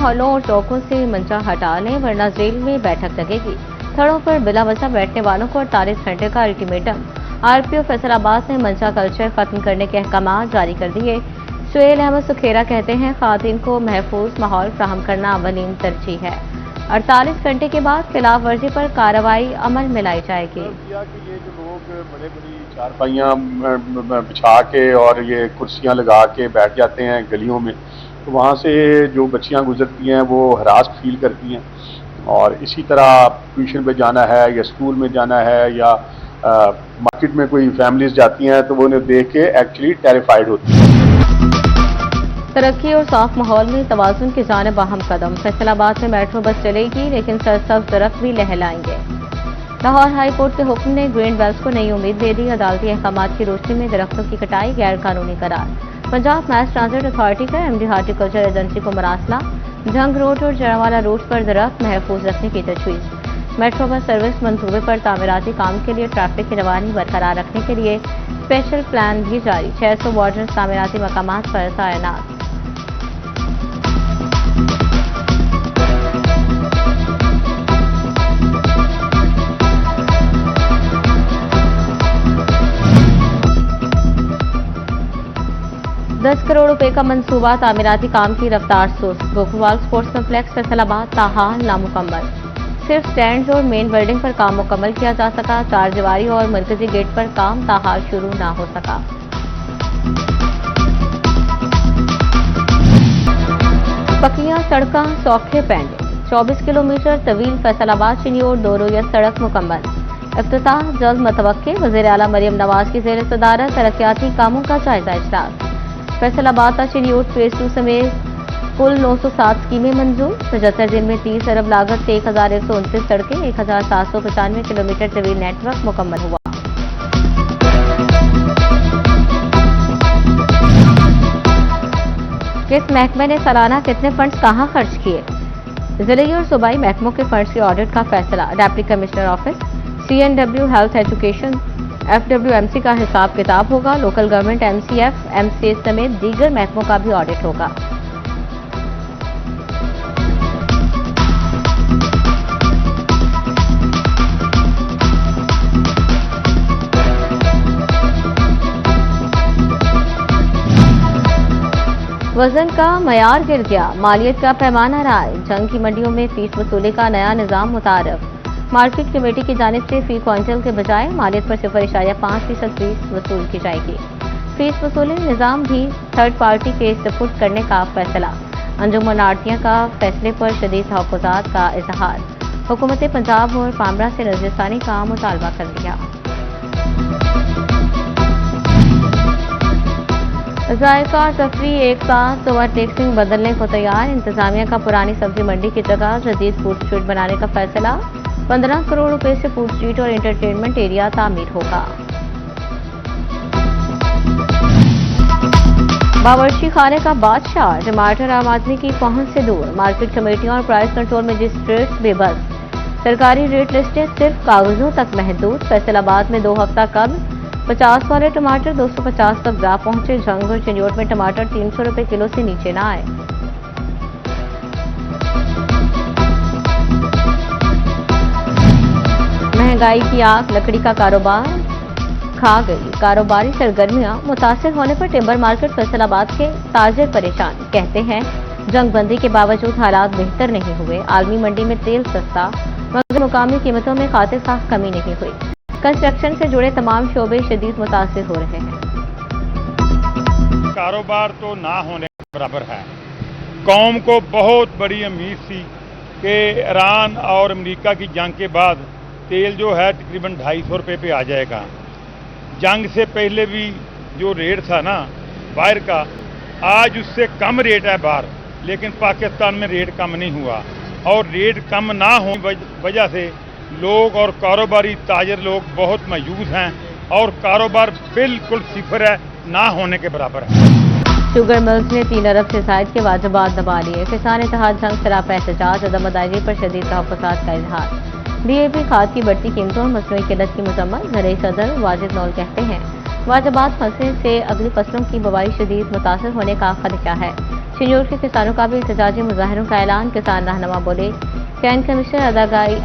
मोहल्लों और चौकों से मंचा हटा लें वरना जेल में बैठक लगेगी। थड़ों पर बिला वजह बैठने वालों को 48 घंटे का अल्टीमेटम। आरपीओ फैसलाबाद ने मंचा कल्चर खत्म करने के अहकाम जारी कर दिए। सुहेल अहमद सुखेरा कहते हैं, खातिन को महफूज माहौल फ्राहम करना अवलीन तरजीह है। 48 घंटे के बाद खिलाफ वर्जी पर कार्रवाई अमल में लाई जाएगी। ये जो लोग बड़े बड़ी चारपाइयाँ बिछा के और ये कुर्सियाँ लगा के बैठ जाते हैं गलियों में, तो वहाँ से जो बच्चियाँ गुजरती हैं वो हरास फील करती हैं। और इसी तरह ट्यूशन पे जाना है या स्कूल में जाना है या मार्केट में कोई फैमिलीज जाती हैं तो वो उन्हें देख के एक्चुअली टेरिफाइड होती हैं। तरक्की और साफ माहौल में तवाज़ुन की जानिब अहम कदम। फैसलाबाद में मेट्रो बस चलेगी लेकिन सरसब्ज दरख्त भी लहलाएंगे। लाहौर हाई कोर्ट के हुक्म ने ग्रीन बेल्ट को नई उम्मीद दे दी। अदालती अहकामात की रोशनी में दरख्तों की कटाई गैर कानूनी करार। पंजाब मैस ट्रांजिट अथॉरिटी का एमडी हार्टिकल्चर एजेंसी को मरासला। जंग रोड और जड़ावाला रोड पर दरख्त महफूज रखने की तजवीज़। मेट्रो बस सर्विस मंसूबे पर तामीराती काम के लिए ट्रैफिक की रवानी बरकरार रखने के लिए स्पेशल प्लान भी जारी। 600 वार्डन्स तामीराती मकामात पर तैनात। ₹10 करोड़ का मंसूबा तामीराती काम की रफ्तार सुस्त। गोकुवाल स्पोर्ट्स कम्प्लेक्स फैसलाबाद ताहाल नामुकम्मल। सिर्फ स्टैंड और मेन बिल्डिंग पर काम मुकम्मल किया जा सका। चार दीवारी और मरकजी गेट पर काम ताहाल शुरू ना हो सका। पक्कियां सड़कें सौखे पेंडिंग। 24 किलोमीटर तवील फैसलाबाद चिन्योर दो रोया सड़क मुकम्मल। इफ्तिताह जल्द मतवक्के। वज़ीर आला मरियम नवाज की ज़ेर सदारत तरक्याती कामों का जायजा इजलास। फैसलाबाद चिन्योर फेज 2 समेत कुल 907 स्कीमें मंजूर। 75 दिन में 30 अरब लागत से 1129 सड़कें 1795 किलोमीटर तवील नेटवर्क मुकम्मल हुआ। किस महकमे ने सालाना कितने फंड्स कहां खर्च किए? जिले और सूबाई महकमों के फंड्स के ऑडिट का फैसला। Deputy commissioner office, CNW health education, FWMC का हिसाब किताब होगा। लोकल गवर्नमेंट MCF, MCA समेत दीगर महकमों का भी ऑडिट होगा। वजन का मयार गिर गया, मालियत का पैमाना राय। जंग की मंडियों में फीस वसूली का नया निजाम मुतारफ। मार्केट कमेटी की जानिब से फी क्विंटल के बजाय मालियत पर 0.5% फीस वसूल की जाएगी। फीस वसूली निजाम भी थर्ड पार्टी के सपुर्द करने का फैसला। अंजुमन आड़तियों का फैसले पर शदीद तहफ़्फ़ुज़ात का इजहार। हुकूमत पंजाब और पामरा से नजरसानी का मुतालबा कर दिया। जायका तफरी एक साथ ओवरटेक्सिंग बदलने को तैयार। इंतजामिया का पुरानी सब्जी मंडी की जगह जदीद फूड स्ट्रीट बनाने का फैसला। 15 करोड़ रुपए से फूड स्ट्रीट और एंटरटेनमेंट एरिया तामीर होगा। बावर्ची खाने का बादशाह, टमाटर आम आदमी की पहुंच से दूर। मार्केट कमेटियों और प्राइस कंट्रोल मजिस्ट्रेट्स बेबस। सरकारी रेट लिस्टें सिर्फ कागजों तक महदूद। फैसलाबाद में 2 हफ्ता कम 50 वाले टमाटर 250 तक जा पहुंचे। जंग और चिन्योट में टमाटर 300 रुपए किलो से नीचे ना आए। महंगाई की आग लकड़ी का कारोबार खा गई। कारोबारी सरगर्मियां मुतासिर होने पर टिम्बर मार्केट फैसलाबाद के ताजिर परेशान। कहते हैं, जंगबंदी के बावजूद हालात बेहतर नहीं हुए। आलमी मंडी में तेल सस्ता मगर मुकामी कीमतों में खातिर खास कमी नहीं हुई। कंस्ट्रक्शन से जुड़े तमाम शोबे शदीद मुतासिर हो रहे हैं। कारोबार तो ना होने के बराबर है। कौम को बहुत बड़ी उम्मीद थी कि ईरान और अमेरिका की जंग के बाद तेल जो है तकरीबन 250 रुपये पे आ जाएगा। जंग से पहले भी जो रेट था ना बाहर का, आज उससे कम रेट है बाहर, लेकिन पाकिस्तान में रेट कम नहीं हुआ। और रेट कम ना होने वजह से लोग और कारोबारी ताजर लोग बहुत मायूस हैं और कारोबार बिल्कुल सिफर है, ना होने के बराबर है। शुगर मिल्स ने 3 अरब से जायद के वाजिबात दबा लिए। किसान इत्तेहाद जंग सरापा एहतजाज, अदम अदायगी पर शदीद तहफ़्फ़ुज़ात का इजहार। DAP खाद की बढ़ती कीमतों और मसनूई किल्लत की मजम्मत। ज़रई सदर वाजिद नौल कहते हैं, वाजिबात फंसने से अगली फसलों की बुवाई शदीद मुतासर होने का खदशा है। चिन्योट के किसानों का भी एहतजाजी मुजाहरों का ऐलान। किसान रहनुमा बोले, कैन कमीशन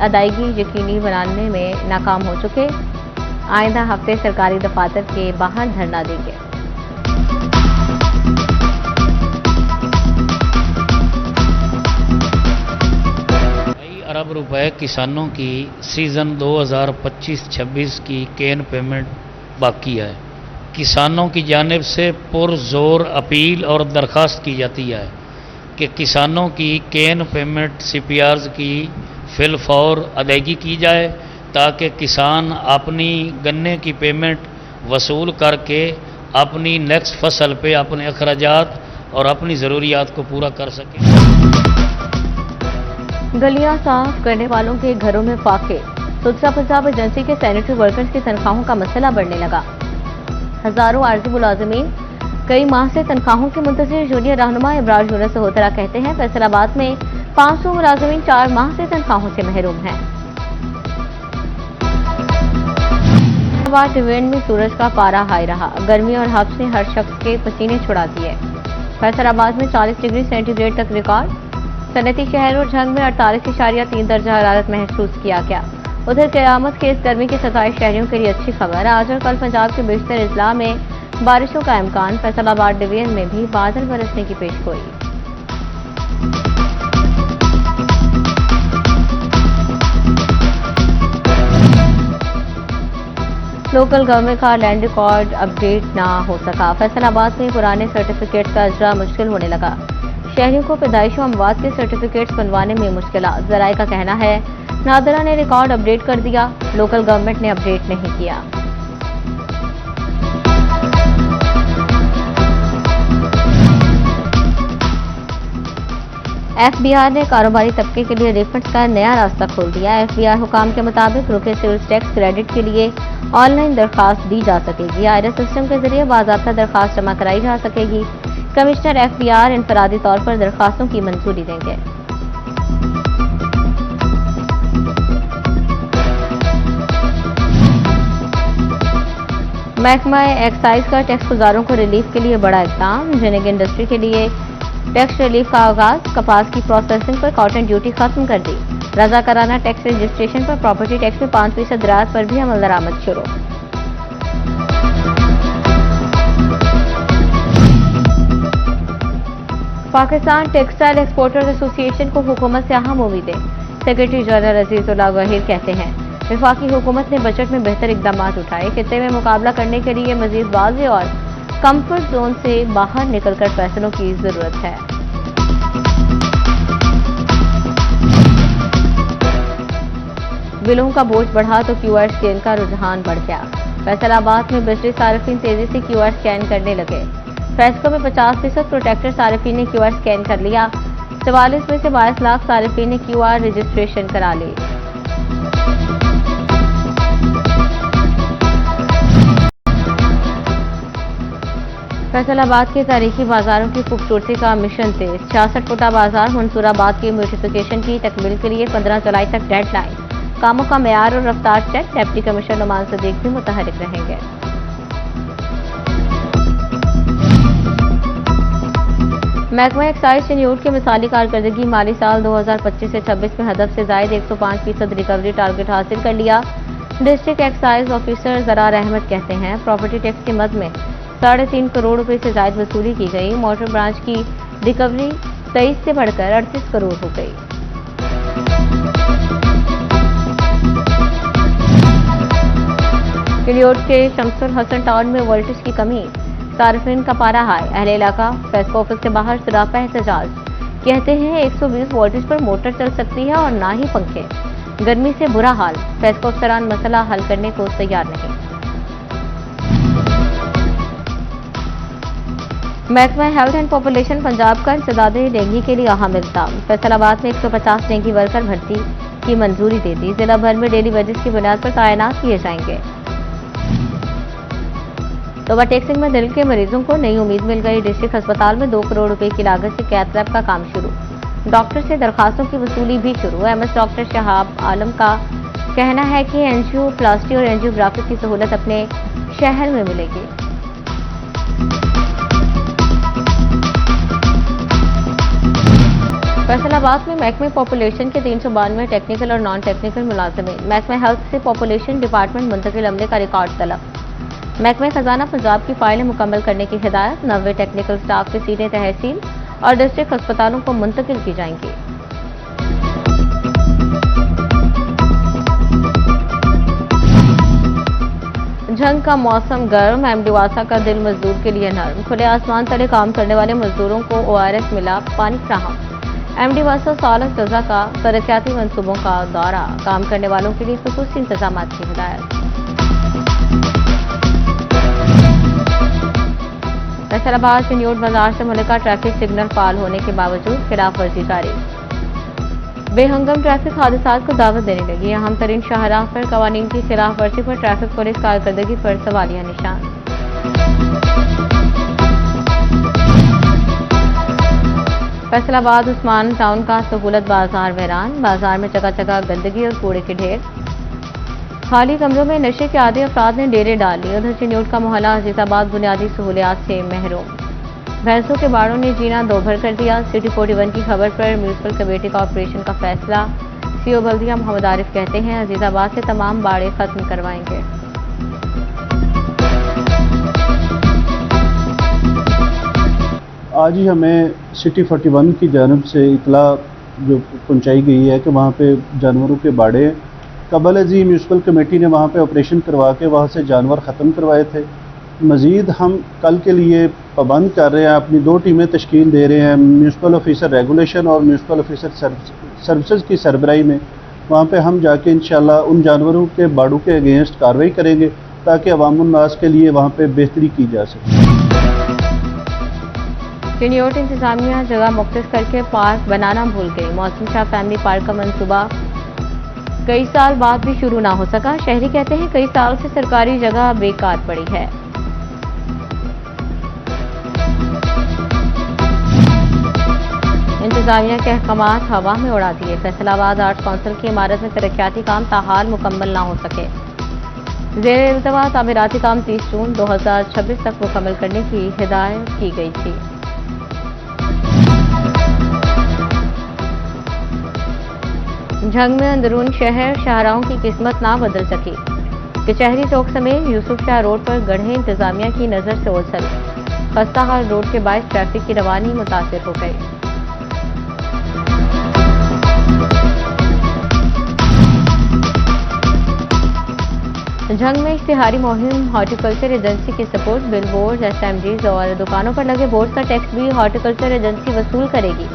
अदायगी यकीनी बनाने में नाकाम हो चुके, आइंदा हफ्ते सरकारी दफातर के बाहर धरना देंगे। अरब रुपए किसानों की सीज़न 2025-26 की केन पेमेंट बाकी है। किसानों की जानिब से पुरजोर अपील और दरख्वास्त की जाती है कि किसानों की केन पेमेंट सीपीआर्स की फिलफौर अदायगी की जाए, ताकि किसान अपनी गन्ने की पेमेंट वसूल करके अपनी नेक्स्ट फसल पे अपने अखराजात और अपनी ज़रूरियात को पूरा कर सकें। गलियां साफ करने वालों के घरों में फाके। सुरक्षा पंजाब एजेंसी के सैनिटरी वर्कर्स की तनख्वाहों का मसला बढ़ने लगा। हजारों आरजी मुलाजिमीन कई माह से तनख्वाहों के मुंतजिर। जूनियर रहनुमा इब्रार यूनुस सहोतरा कहते हैं, फैसलाबाद में 500 मुलाजिमीन 4 माह से तनख्वाहों से महरूम हैं। डिवीजन में सूरज का पारा हाई रहा। गर्मी और हब्स ने हर शख्स के पसीने छुड़ा दिए। फैसलाबाद में 40 डिग्री सेंटीग्रेड तक रिकॉर्ड। सनती शहर और झंग में 48.3 दर्जा हरारत महसूस किया गया। उधर क़यामत के इस गर्मी की सताई शहरियों के लिए अच्छी खबर। आज और कल पंजाब के बेशतर अजला में बारिशों का इम्कान। फैसलाबाद डिवीजन में भी बादल बरसने की पेशगोई। लोकल गवर्नमेंट का लैंड रिकॉर्ड अपडेट ना हो सका। फैसलाबाद में पुराने सर्टिफिकेट का इजरा मुश्किल होने लगा। शहरियों को पैदाइश व अमवात के सर्टिफिकेट्स बनवाने में मुश्किलात। जराए का कहना है, नादरा ने रिकॉर्ड अपडेट कर दिया, लोकल गवर्नमेंट ने अपडेट नहीं किया। एफबीआर ने कारोबारी तबके के लिए रिफंड का नया रास्ता खोल दिया। एफबीआर हुकाम के मुताबिक रुके सेल्स टैक्स क्रेडिट के लिए ऑनलाइन दरखास्त दी जा सकेगी। आईआरएस सिस्टम के जरिए बाज़ाब्ता दरखास्त जमा कराई जा सकेगी। कमिश्नर एफबीआर इनफरादी तौर पर दरखास्तों की मंजूरी देंगे। महकमा एक्साइज का टैक्स गुजारों को रिलीफ के लिए बड़ा इक़दाम। जिनिंग इंडस्ट्री के लिए टैक्स रिलीफ का आगाज। कपास की प्रोसेसिंग पर कॉटन ड्यूटी खत्म कर दी। रजाकाराना टैक्स रजिस्ट्रेशन पर प्रॉपर्टी टैक्स में 5% राहत पर भी अमल दरामद शुरू। पाकिस्तान टेक्सटाइल एक्सपोर्टर्स एसोसिएशन को हुकूमत से अहम उम्मीदें। सेक्रेटरी जनरल अजीजुल्लाह गहीर कहते हैं, वफाकी हुकूमत ने बजट में बेहतर इकदाम उठाए। खित्ते में मुकाबला करने के लिए मजीद वाज़े और कंफर्ट जोन से बाहर निकलकर फैसलों की जरूरत है। बिलों का बोझ बढ़ा तो क्यूआर स्कैन का रुझान बढ़ गया। फैसलाबाद में बिजली सार्फिन तेजी से क्यूआर स्कैन करने लगे। फैसलों में 50% प्रोटेक्टर सार्फिन ने क्यूआर स्कैन कर लिया। 44 में से 22 लाख सार्फिन ने क्यूआर रजिस्ट्रेशन करा ली। फैसलाबाद के तारीखी बाजारों की खूबसूरती का मिशन तेज। 66 फुटा बाजार मंसूराबाद की ब्यूटिफिकेशन की तकमील के लिए 15 जुलाई तक डेडलाइन। कामों का मेयार और रफ्तार check. Deputy commissioner Numan Sadiq भी मुतहरिक रहेंगे। महकमा एक्साइज चिन्योट की मिसाली कारकर्दगी। माली साल 2025 से 26 में हदफ से जायद 105% रिकवरी टारगेट हासिल कर लिया। District excise officer Zarar Ahmed कहते हैं, प्रॉपर्टी टैक्स की मद में 3.5 करोड़ रुपए से जायद वसूली की गई। मोटर ब्रांच की रिकवरी 23 से बढ़कर 38 करोड़ हो गई। चिन्योट के शमसुल हसन टाउन में वोल्टेज की कमी। सार्फिन का पारा हाई। अहले इलाका फेस्को ऑफिस के बाहर सरापा एहतजाज। कहते हैं 120 वोल्टेज पर मोटर चल सकती है और ना ही पंखे। गर्मी से बुरा हाल। फेस्को अफसरान मसला हल करने को तैयार नहीं। महकमा हेल्थ एंड पॉपुलेशन पंजाब का इंसदाद डेंगू के लिए अहम इक़दाम। फैसलाबाद में 150 डेंगू वर्कर भर्ती की मंजूरी दे दी। जिला भर में डेली वेजेस की बुनियाद पर तैनात किए जाएंगे। तो ओवरटेक्सिंग में दिल के मरीजों को नई उम्मीद मिल गई। डिस्ट्रिक्ट अस्पताल में 2 करोड़ रुपए की लागत से कैथ लैब का काम शुरू। डॉक्टर से दरखास्तों की वसूली भी शुरू। एमएस डॉक्टर शहाब आलम का कहना है कि एंजियोप्लास्टी और एंजियोग्राफी की सहूलत अपने शहर में मिलेगी। फैसलाबाद में महकमे पॉपुलेशन के 392 टेक्निकल और नॉन टेक्निकल मुलाजिमीन। महकमे हेल्थ से पॉपुलेशन डिपार्टमेंट मुंतकिल अमले का रिकॉर्ड तलब। महकमे खजाना पंजाब की फाइलें मुकम्मल करने की हिदायत। 90 टेक्निकल स्टाफ की सीटें तहसील और डिस्ट्रिक्ट अस्पतालों को मुंतकिल की जाएंगी। झंग का मौसम गर्म, एमडीवासा का दिल मजदूर के लिए नरम। खुले आसमान तले काम करने वाले मजदूरों को ORS मिला पानी फ्राहम। एमडीवासा सालस रजा का तरक्याती मंसूबों का दौरा। काम करने वालों के लिए खुसूसी इंतजाम की हिदायत। फैसलाबाद में न्यूट बाजार से मुल्का ट्रैफिक सिग्नल फाल होने के बावजूद खिलाफ वर्जी जारी। बेहंगम ट्रैफिक हादसात को दावत देने लगी। अहम तरीन शाहराह पर कवानीन की खिलाफ वर्जी पर ट्रैफिक पुलिस कारकर्दगी पर सवालिया निशान। फैसलाबाद उस्मान टाउन का सहूलत बाजार वीरान। बाजार में जगह जगह गंदगी और कूड़े के ढेर। खाली कमरों में नशे के आदि अफराद ने डेरे डाल लिए। उधर चिन्यूट का मोहल्ला अजीजाबाद बुनियादी सहूलियात से महरूम। भैंसों के बाड़ों ने जीना दोभर कर दिया। सिटी 41 की खबर पर म्यूनिसिपल कमेटी का ऑपरेशन का फैसला। CO बल्दिया मोहम्मद आरिफ कहते हैं अजीजाबाद से तमाम बाड़े खत्म करवाएंगे। आज ही हमें सिटी 41 की जानब से इतला जो पहुंचाई गई है कि वहाँ पे जानवरों के बाड़े कबल जी म्यूनिसिपल कमेटी ने वहाँ पे ऑपरेशन करवा के वहाँ से जानवर ख़त्म करवाए थे। मज़ीद हम कल के लिए पाबंद कर रहे हैं, अपनी 2 टीमें तश्कील दे रहे हैं, म्यूनिसिपल ऑफिसर रेगुलेशन और म्यूनिसिपल ऑफिसर सर्विसेज की सरबराही में। वहाँ पे हम जाके इंशाल्लाह उन जानवरों के बाड़ों के अगेंस्ट कार्रवाई करेंगे ताकि अवामुन्नास के लिए वहाँ पे बेहतरी की जा सके। चिन्यूट इंतजामिया जगह मुख्तस करके पार्क बनाना भूल गई। मौसम शाह फैमिली पार्क का मंसूबा कई साल बाद भी शुरू ना हो सका। शहरी कहते हैं कई साल से सरकारी जगह बेकार पड़ी है। इंतजामिया के अहकामात हवा में उड़ा दिए। फैसलाबाद आर्ट्स काउंसिल की इमारत में तरक्याती काम ताहाल मुकम्मल ना हो सके। ज़ेर इल्तवा तामीराती काम 30 जून 2026 तक मुकम्मल करने की हिदायत की गई थी। झंग में अंदरून शहर शाहराहों की किस्मत ना बदल सकी। कचहरी चौक समेत यूसुफ शाह रोड पर गढ़े इंतजामिया की नजर से ओझल। खस्ता हाल रोड के बायस ट्रैफिक की रवानी मुतासिर हो गई। झंग में इश्तिहारी मुहिम हॉर्टिकल्चर एजेंसी की सपोर्ट। बिल बोर्ड, SMGs और दुकानों पर लगे बोर्ड का टैक्स भी हॉर्टिकल्चर एजेंसी वसूल करेगी।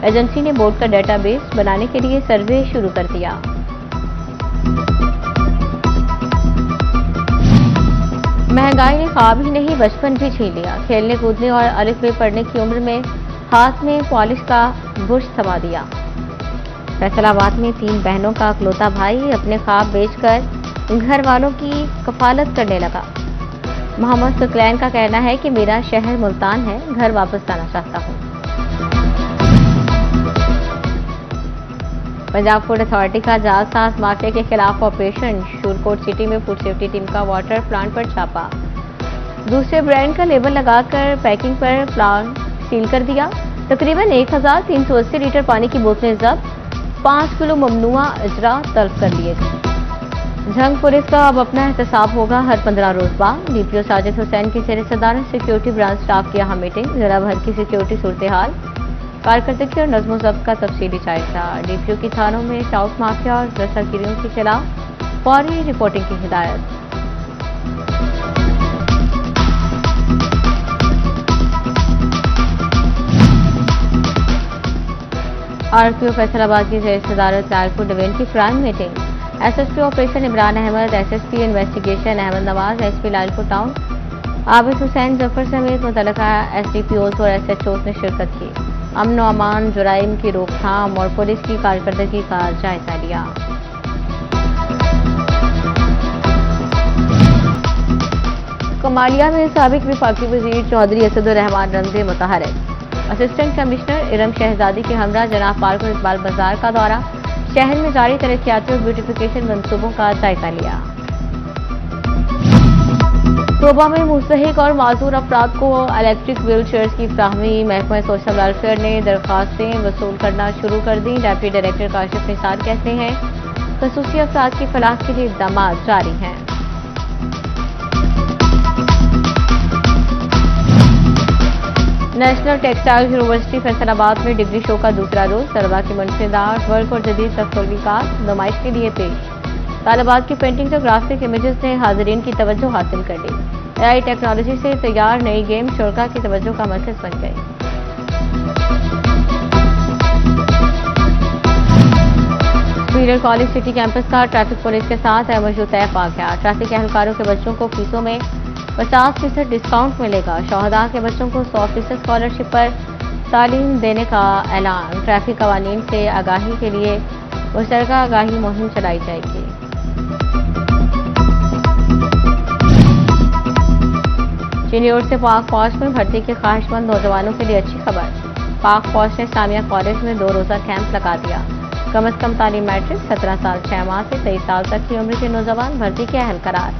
एजेंसी ने बोर्ड का डेटाबेस बनाने के लिए सर्वे शुरू कर दिया। महंगाई ने ख्वाब ही नहीं बचपन भी छीन लिया। खेलने कूदने और अलिफ बे पढ़ने की उम्र में हाथ में पॉलिश का बुश थमा दिया। फैसलाबाद में 3 बहनों का अकलौता भाई अपने ख्वाब बेचकर घर वालों की कफालत करने लगा। मोहम्मद सुकलैन का कहना है कि मेरा शहर मुल्तान है, घर वापस जाना चाहता हूँ। पंजाब फूड अथॉरिटी का जालसाज माफिया के खिलाफ ऑपरेशन। शूरकोट सिटी में फूड सेफ्टी टीम का वाटर प्लांट पर छापा। दूसरे ब्रांड का लेबल लगाकर पैकिंग पर प्लांट सील कर दिया। तकरीबन 1380 लीटर पानी की बोतलें जब्त। 5 किलो ममनुआ अजरा तलब कर लिए गए। झंग पुलिस का अब अपना एहतसाब होगा हर 15 रोज बाद। DPO साजिद हुसैन की जेर सदारत सिक्योरिटी ब्रांच स्टाफ की अहम मीटिंग। जिला भर की सिक्योरिटी सूरत हाल, कारकर्दगी और नज़्म ज़ब्त का तफसीली जायजा। DPO की थानों में टाउट माफिया और नशागिरियों के खिलाफ फौरी रिपोर्टिंग की हिदायत। RPO फैसलाबाद की जेर सदारत लालपुर डिवीजन की crime meeting. SSP operation Imran Ahmed, SSP investigation Ahmed Nawaz, SP Lalpur town Abid Hussain Zafar समेत मुतल्लिका SDPOs और SHOs ने शिरकत की। अमन व अमान, जुराइम की रोकथाम और पुलिस की कारकर्दगी का जायजा लिया। कमालिया में साबिक वफाकी वजीर चौधरी असदुर रहमान रमज़े मुतहरक। असिस्टेंट कमिश्नर इरम शहजादी के हमरा जनाब पार्क और इकबाल बाजार का दौरा। शहर में जारी तरक्याती और ब्यूटिफिकेशन मंसूबों का जायजा लिया। सूबा में मुस्तहिक और माजूर अफराद को इलेक्ट्रिक व्हील चेयर्स की फ्राहमी महकमा सोशल वेलफेयर ने दरखास्तें वसूल करना शुरू कर दी। डेप्टी डायरेक्टर काशिफ निसार कहते हैं खसूसी अफराद की फलाह के लिए इक़दाम जारी हैं। नेशनल टेक्सटाइल यूनिवर्सिटी फैसलाबाद में डिग्री शो का दूसरा रोज तलबा की मुनफरिद आर्ट वर्क और जदीद तख्लीकात नुमाइश के लिए पेश। तालिबात की पेंटिंग्स और ग्राफिक इमेजेस ने हाजिरीन की तवज्जो हासिल कर ली। एआई टेक्नोलॉजी से तैयार नई गेम शुरा की तवज्जो का मरकज बन गई। सुपीरियर कॉलेज सिटी कैंपस का ट्रैफिक पुलिस के साथ मौजूद तय पा गया। ट्रैफिक एहलकारों के बच्चों को फीसों में 50% डिस्काउंट मिलेगा। शोहदा के बच्चों को 100% स्कॉलरशिप पर तालीम देने का ऐलान। ट्रैफिक कवानीन से आगाही के लिए मुश्तरका आगाही मुहिम चलाई जाएगी। चीनी ओर से पाक फौज में भर्ती के ख्वाहिशमंद नौजवानों के लिए अच्छी खबर। पाक फौज ने इस्लामिया कॉलेज में 2 रोजा कैंप लगा दिया। कम अज कम तालीम मैट्रिक 17 साल 6 माह से 23 साल तक की उम्र के नौजवान भर्ती के अहल करार।